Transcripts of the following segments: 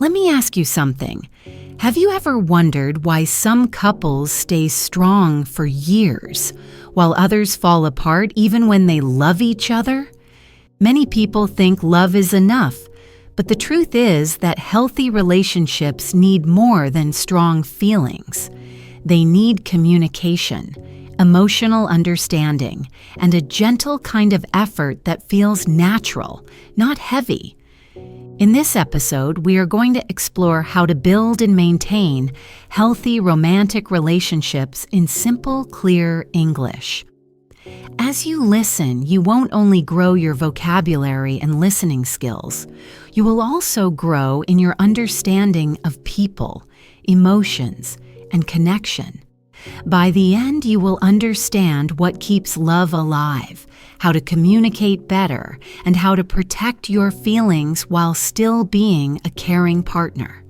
Let me ask you something. Have you ever wondered why some couples stay strong for years, while others fall apart even when they love each other? Many people think love is enough, but the truth is that healthy relationships need more than strong feelings. They need communication, emotional understanding, and a gentle kind of effort that feels natural, not heavy. In this episode, we are going to explore how to build and maintain healthy romantic relationships in simple, clear English. As you listen, you won't only grow your vocabulary and listening skills, you will also grow in your understanding of people, emotions, and connection. By the end, you will understand what keeps love alive, how to communicate better, and how to protect your feelings while still being a caring partner.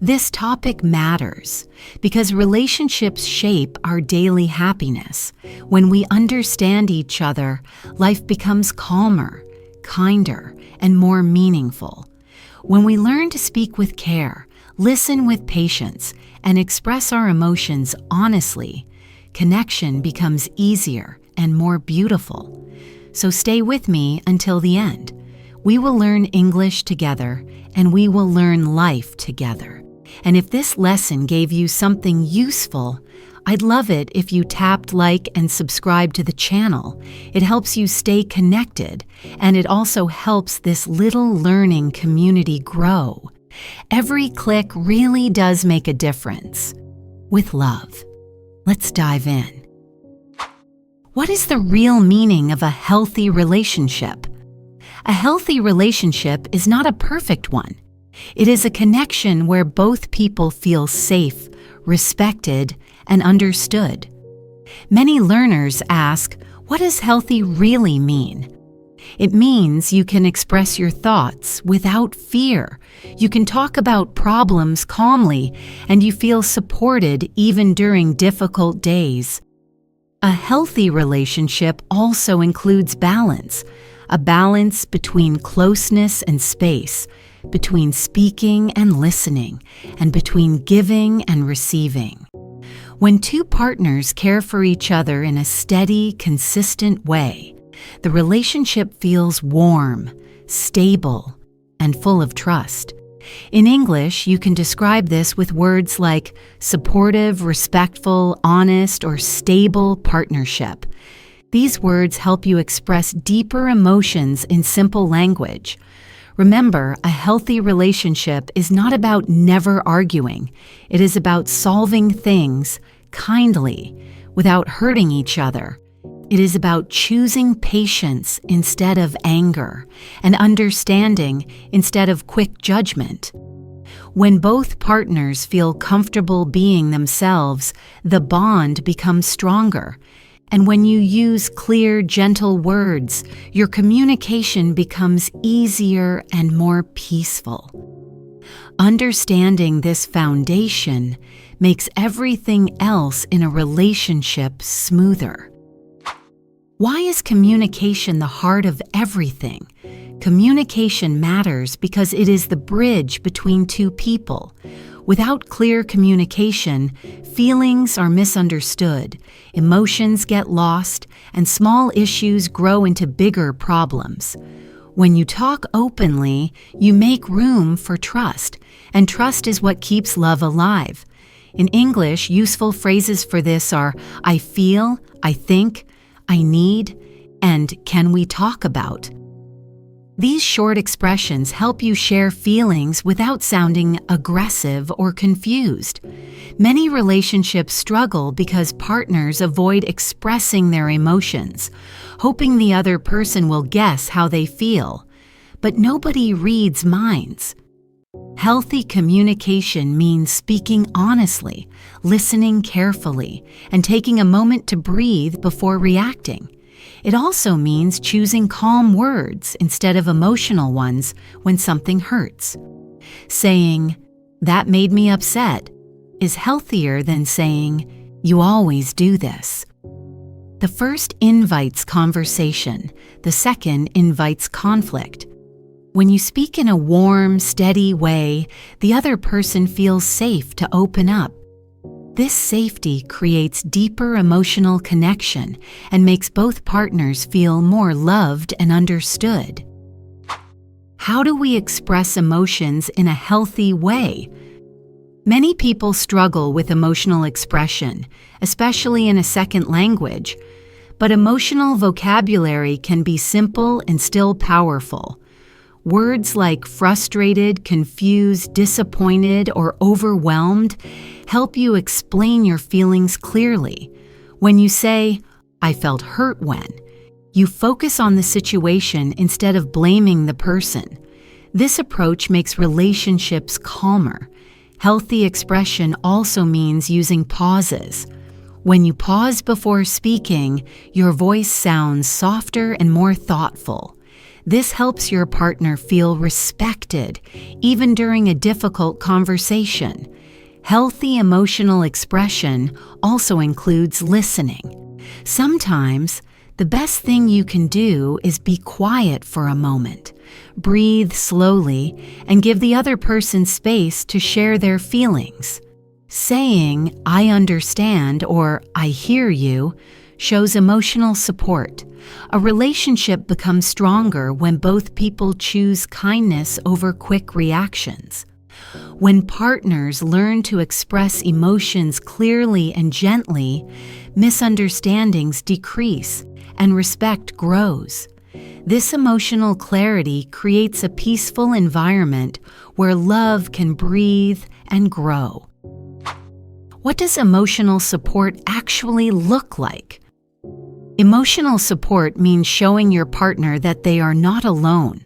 This topic matters because relationships shape our daily happiness. When we understand each other, life becomes calmer, kinder, and more meaningful. When we learn to speak with care, listen with patience, and express our emotions honestly, connection becomes easier and more beautiful. So stay with me until the end. We will learn English together, and we will learn life together. And if this lesson gave you something useful, I'd love it if you tapped like and subscribe to the channel. It helps you stay connected, and it also helps this little learning community grow. Every click really does make a difference. With love, let's dive in. What is the real meaning of a healthy relationship? A healthy relationship is not a perfect one. It is a connection where both people feel safe, respected, and understood. Many learners ask, what does healthy really mean? It means you can express your thoughts without fear. You can talk about problems calmly, and you feel supported even during difficult days. A healthy relationship also includes balance, a balance between closeness and space, between speaking and listening, and between giving and receiving. When two partners care for each other in a steady, consistent way, the relationship feels warm, stable, and full of trust. In English, you can describe this with words like supportive, respectful, honest, or stable partnership. These words help you express deeper emotions in simple language. Remember, a healthy relationship is not about never arguing. It is about solving things kindly without hurting each other. It is about choosing patience instead of anger and understanding instead of quick judgment. When both partners feel comfortable being themselves, the bond becomes stronger. And when you use clear, gentle words, your communication becomes easier and more peaceful. Understanding this foundation makes everything else in a relationship smoother. Why is communication the heart of everything? Communication matters because it is the bridge between two people. Without clear communication, feelings are misunderstood, emotions get lost, and small issues grow into bigger problems. When you talk openly, you make room for trust, and trust is what keeps love alive. In English, useful phrases for this are I feel, I think, I need, and can we talk about? These short expressions help you share feelings without sounding aggressive or confused. Many relationships struggle because partners avoid expressing their emotions, hoping the other person will guess how they feel. But nobody reads minds. Healthy communication means speaking honestly, listening carefully, and taking a moment to breathe before reacting. It also means choosing calm words instead of emotional ones when something hurts. Saying, "That made me upset," is healthier than saying, "You always do this." The first invites conversation, the second invites conflict. When you speak in a warm, steady way, the other person feels safe to open up. This safety creates deeper emotional connection and makes both partners feel more loved and understood. How do we express emotions in a healthy way? Many people struggle with emotional expression, especially in a second language, but emotional vocabulary can be simple and still powerful. Words like frustrated, confused, disappointed, or overwhelmed help you explain your feelings clearly. When you say, "I felt hurt when," you focus on the situation instead of blaming the person. This approach makes relationships calmer. Healthy expression also means using pauses. When you pause before speaking, your voice sounds softer and more thoughtful. This helps your partner feel respected, even during a difficult conversation. Healthy emotional expression also includes listening. Sometimes, the best thing you can do is be quiet for a moment. Breathe slowly and give the other person space to share their feelings. Saying, "I understand" or "I hear you" shows emotional support. A relationship becomes stronger when both people choose kindness over quick reactions. When partners learn to express emotions clearly and gently, misunderstandings decrease and respect grows. This emotional clarity creates a peaceful environment where love can breathe and grow. What does emotional support actually look like? Emotional support means showing your partner that they are not alone.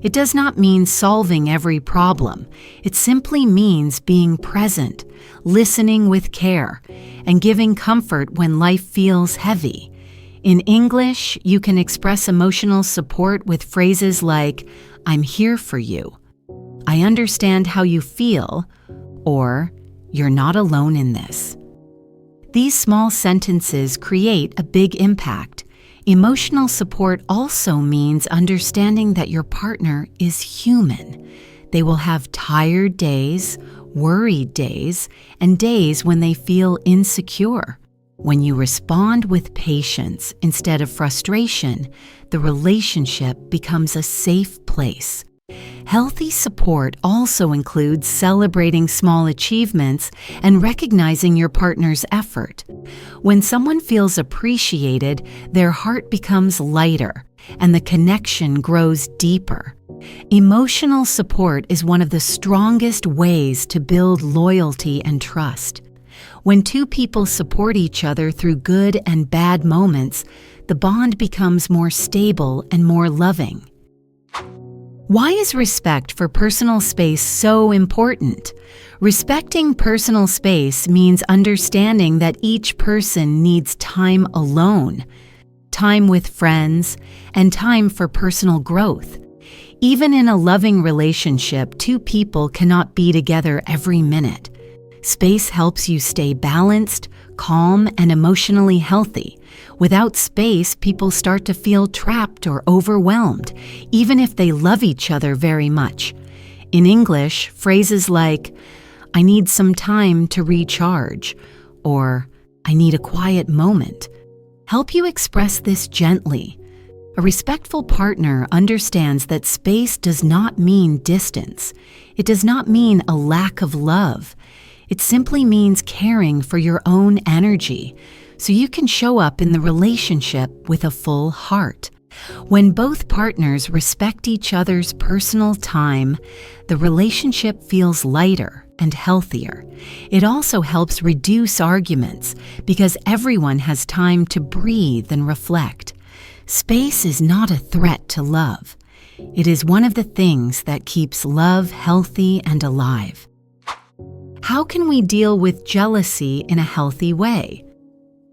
It does not mean solving every problem. It simply means being present, listening with care, and giving comfort when life feels heavy. In English, you can express emotional support with phrases like, "I'm here for you," "I understand how you feel," or "You're not alone in this." These small sentences create a big impact. Emotional support also means understanding that your partner is human. They will have tired days, worried days, and days when they feel insecure. When you respond with patience instead of frustration, the relationship becomes a safe place. Healthy support also includes celebrating small achievements and recognizing your partner's effort. When someone feels appreciated, their heart becomes lighter and the connection grows deeper. Emotional support is one of the strongest ways to build loyalty and trust. When two people support each other through good and bad moments, the bond becomes more stable and more loving. Why is respect for personal space so important? Respecting personal space means understanding that each person needs time alone, time with friends, and time for personal growth. Even in a loving relationship, two people cannot be together every minute. Space helps you stay balanced, calm, and emotionally healthy. Without space, people start to feel trapped or overwhelmed, even if they love each other very much. In English, phrases like, "I need some time to recharge," or "I need a quiet moment," help you express this gently. A respectful partner understands that space does not mean distance. It does not mean a lack of love. It simply means caring for your own energy, so you can show up in the relationship with a full heart. When both partners respect each other's personal time, the relationship feels lighter and healthier. It also helps reduce arguments because everyone has time to breathe and reflect. Space is not a threat to love. It is one of the things that keeps love healthy and alive. How can we deal with jealousy in a healthy way?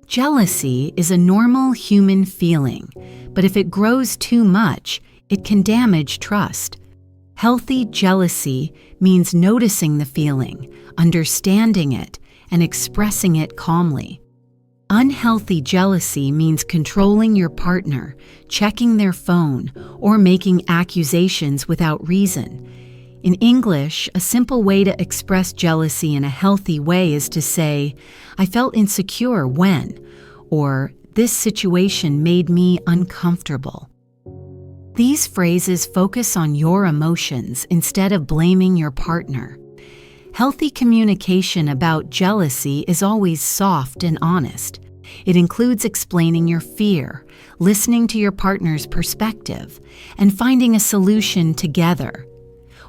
Jealousy is a normal human feeling, but if it grows too much, it can damage trust. Healthy jealousy means noticing the feeling, understanding it, and expressing it calmly. Unhealthy jealousy means controlling your partner, checking their phone, or making accusations without reason. In English, a simple way to express jealousy in a healthy way is to say, "I felt insecure when," or "this situation made me uncomfortable." These phrases focus on your emotions instead of blaming your partner. Healthy communication about jealousy is always soft and honest. It includes explaining your fear, listening to your partner's perspective, and finding a solution together.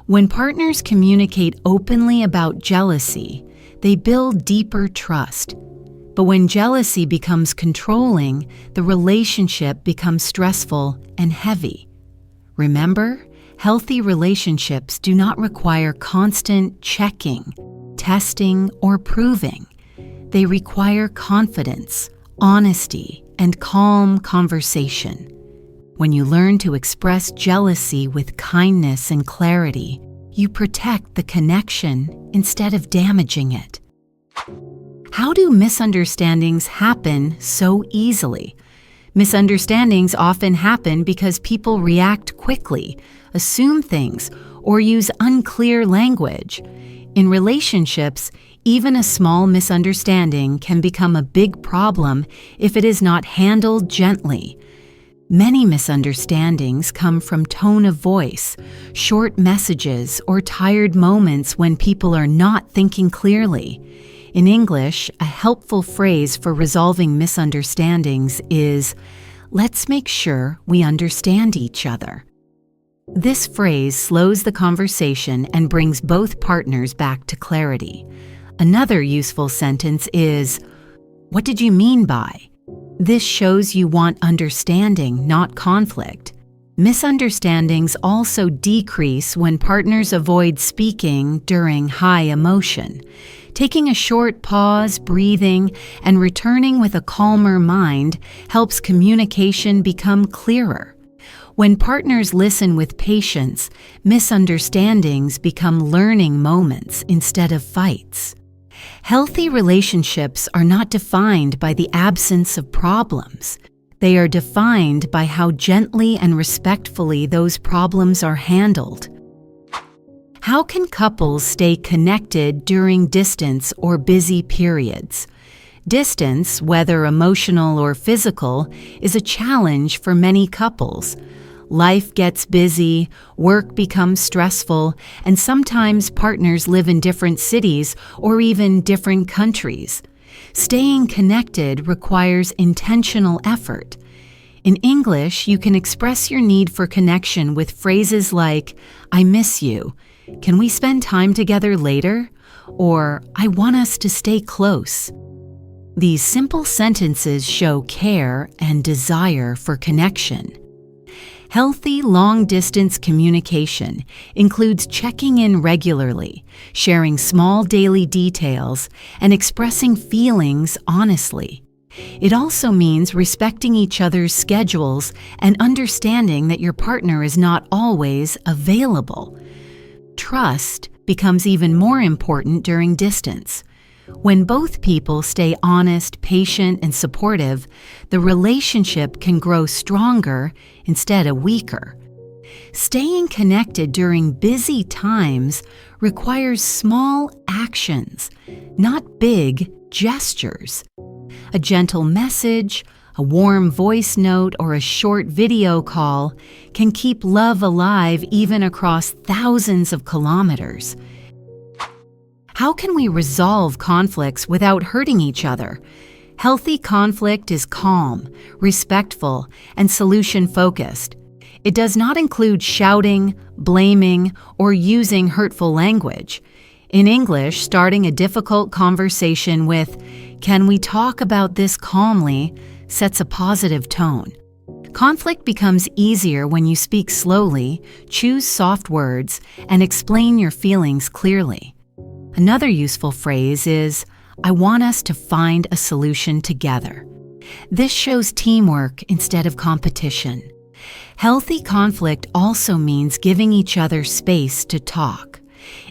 When partners communicate openly about jealousy, they build deeper trust. But when jealousy becomes controlling, the relationship becomes stressful and heavy. Remember, healthy relationships do not require constant checking, testing, or proving. They require confidence, honesty, and calm conversation. When you learn to express jealousy with kindness and clarity, you protect the connection instead of damaging it. How do misunderstandings happen so easily? Misunderstandings often happen because people react quickly, assume things, or use unclear language. In relationships, even a small misunderstanding can become a big problem if it is not handled gently. Many misunderstandings come from tone of voice, short messages, or tired moments when people are not thinking clearly. In English, a helpful phrase for resolving misunderstandings is, "Let's make sure we understand each other." This phrase slows the conversation and brings both partners back to clarity. Another useful sentence is, "What did you mean by?" This shows you want understanding, not conflict. Misunderstandings also decrease when partners avoid speaking during high emotion. Taking a short pause, breathing, and returning with a calmer mind helps communication become clearer. When partners listen with patience, misunderstandings become learning moments instead of fights. Healthy relationships are not defined by the absence of problems. They are defined by how gently and respectfully those problems are handled. How can couples stay connected during distance or busy periods? Distance, whether emotional or physical, is a challenge for many couples. Life gets busy, work becomes stressful, and sometimes partners live in different cities or even different countries. Staying connected requires intentional effort. In English, you can express your need for connection with phrases like, "I miss you," "Can we spend time together later?" or "I want us to stay close." These simple sentences show care and desire for connection. Healthy long-distance communication includes checking in regularly, sharing small daily details, and expressing feelings honestly. It also means respecting each other's schedules and understanding that your partner is not always available. Trust becomes even more important during distance. When both people stay honest, patient, and supportive, the relationship can grow stronger instead of weaker. Staying connected during busy times requires small actions, not big gestures. A gentle message, a warm voice note, or a short video call can keep love alive even across thousands of kilometers. How can we resolve conflicts without hurting each other? Healthy conflict is calm, respectful, and solution-focused. It does not include shouting, blaming, or using hurtful language. In English, starting a difficult conversation with, "Can we talk about this calmly?" sets a positive tone. Conflict becomes easier when you speak slowly, choose soft words, and explain your feelings clearly. Another useful phrase is, "I want us to find a solution together." This shows teamwork instead of competition. Healthy conflict also means giving each other space to talk.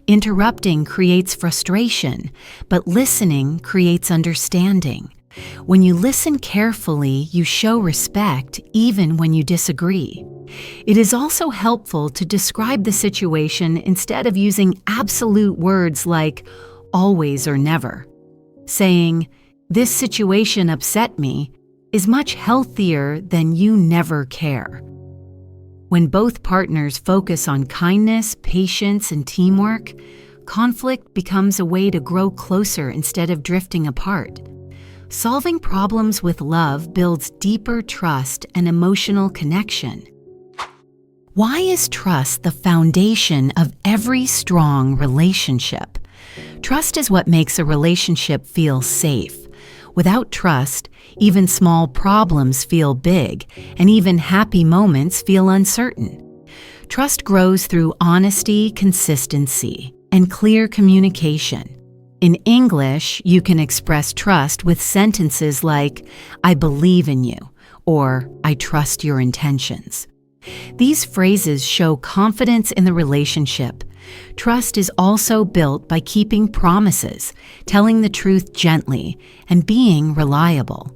Interrupting creates frustration, but listening creates understanding. When you listen carefully, you show respect even when you disagree. It is also helpful to describe the situation instead of using absolute words like always or never. Saying, "This situation upset me," is much healthier than "you never care." When both partners focus on kindness, patience, and teamwork, conflict becomes a way to grow closer instead of drifting apart. Solving problems with love builds deeper trust and emotional connection. Why is trust the foundation of every strong relationship? Trust is what makes a relationship feel safe. Without trust, even small problems feel big, and even happy moments feel uncertain. Trust grows through honesty, consistency, and clear communication. In English, you can express trust with sentences like, "I believe in you," or "I trust your intentions." These phrases show confidence in the relationship. Trust is also built by keeping promises, telling the truth gently, and being reliable.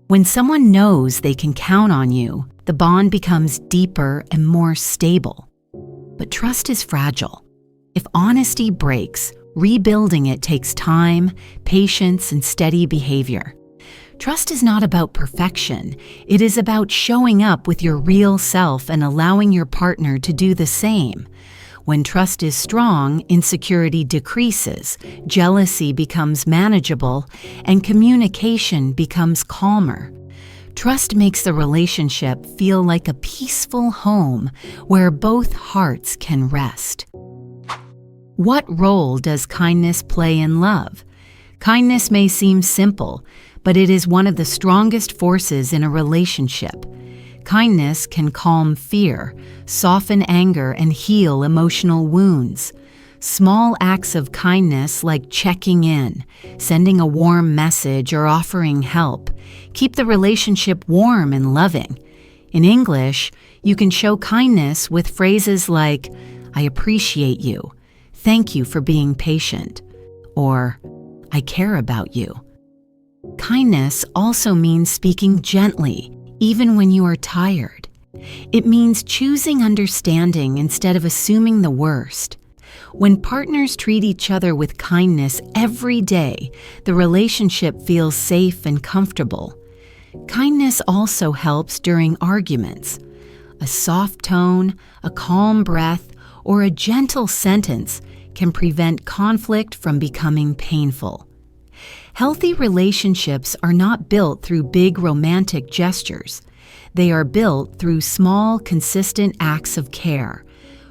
When someone knows they can count on you, the bond becomes deeper and more stable. But trust is fragile. If honesty breaks, rebuilding it takes time, patience, and steady behavior. Trust is not about perfection. It is about showing up with your real self and allowing your partner to do the same. When trust is strong, insecurity decreases, jealousy becomes manageable, and communication becomes calmer. Trust makes the relationship feel like a peaceful home where both hearts can rest. What role does kindness play in love? Kindness may seem simple, but it is one of the strongest forces in a relationship. Kindness can calm fear, soften anger, and heal emotional wounds. Small acts of kindness like checking in, sending a warm message, or offering help keep the relationship warm and loving. In English, you can show kindness with phrases like, "I appreciate you," "Thank you for being patient," or "I care about you." Kindness also means speaking gently, even when you are tired. It means choosing understanding instead of assuming the worst. When partners treat each other with kindness every day, the relationship feels safe and comfortable. Kindness also helps during arguments. A soft tone, a calm breath, or a gentle sentence can prevent conflict from becoming painful. Healthy relationships are not built through big romantic gestures. They are built through small, consistent acts of care.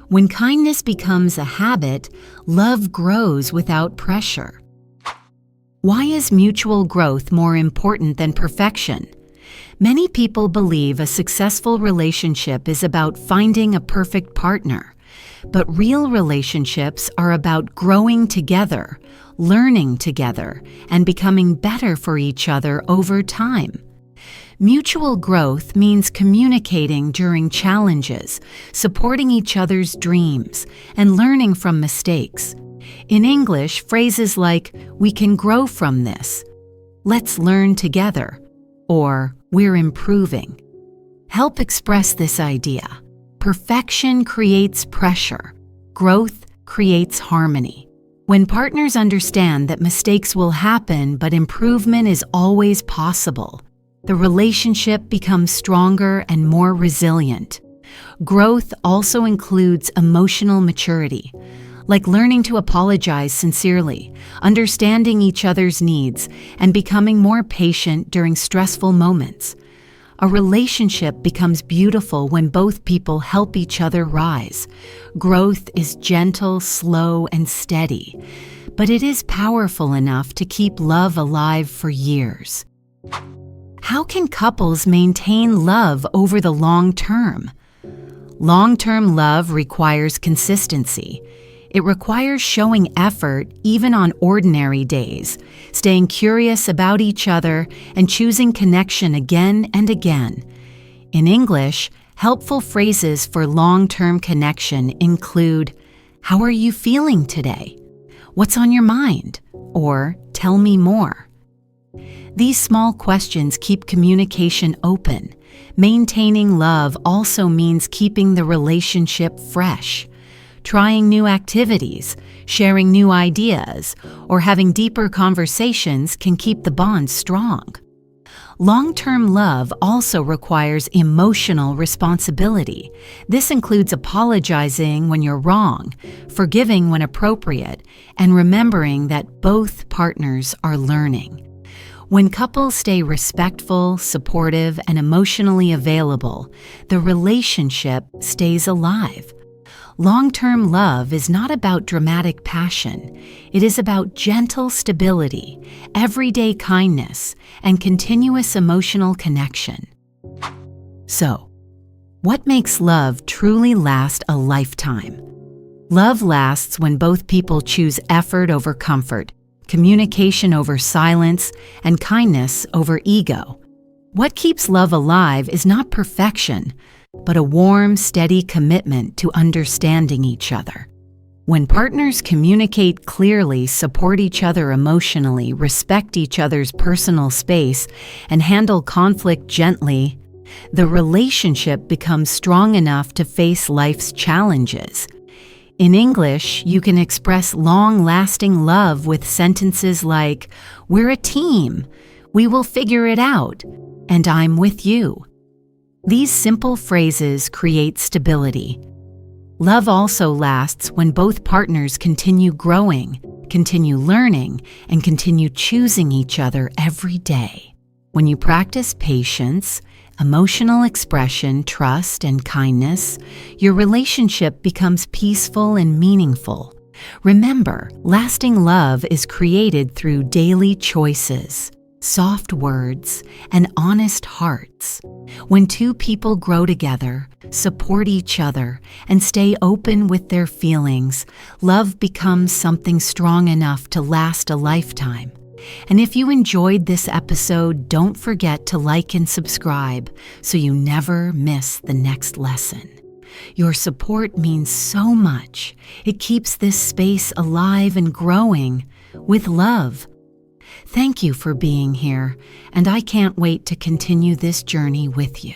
When kindness becomes a habit, love grows without pressure. Why is mutual growth more important than perfection? Many people believe a successful relationship is about finding a perfect partner. But real relationships are about growing together, learning together, and becoming better for each other over time. Mutual growth means communicating during challenges, supporting each other's dreams, and learning from mistakes. In English, phrases like, "We can grow from this," "Let's learn together," or "We're improving," help express this idea. Perfection creates pressure. Growth creates harmony. When partners understand that mistakes will happen but improvement is always possible, the relationship becomes stronger and more resilient. Growth also includes emotional maturity, like learning to apologize sincerely, understanding each other's needs, and becoming more patient during stressful moments. A relationship becomes beautiful when both people help each other rise. Growth is gentle, slow, and steady, but it is powerful enough to keep love alive for years. How can couples maintain love over the long term? Long-term love requires consistency. It requires showing effort even on ordinary days, staying curious about each other, and choosing connection again and again. In English, helpful phrases for long-term connection include, "How are you feeling today?" "What's on your mind?" or "Tell me more." These small questions keep communication open. Maintaining love also means keeping the relationship fresh. Trying new activities, sharing new ideas, or having deeper conversations can keep the bond strong. Long-term love also requires emotional responsibility. This includes apologizing when you're wrong, forgiving when appropriate, and remembering that both partners are learning. When couples stay respectful, supportive, and emotionally available, the relationship stays alive. Long-term love is not about dramatic passion. It is about gentle stability, everyday kindness, and continuous emotional connection. So, what makes love truly last a lifetime? Love lasts when both people choose effort over comfort, communication over silence, and kindness over ego. What keeps love alive is not perfection, but a warm, steady commitment to understanding each other. When partners communicate clearly, support each other emotionally, respect each other's personal space, and handle conflict gently, the relationship becomes strong enough to face life's challenges. In English, you can express long-lasting love with sentences like, "We're a team," "We will figure it out," and "I'm with you." These simple phrases create stability. Love also lasts when both partners continue growing, continue learning, and continue choosing each other every day. When you practice patience, emotional expression, trust, and kindness, your relationship becomes peaceful and meaningful. Remember, lasting love is created through daily choices, soft words, and honest hearts. When two people grow together, support each other, and stay open with their feelings, love becomes something strong enough to last a lifetime. And if you enjoyed this episode, don't forget to like and subscribe so you never miss the next lesson. Your support means so much. It keeps this space alive and growing with love. Thank you for being here, and I can't wait to continue this journey with you.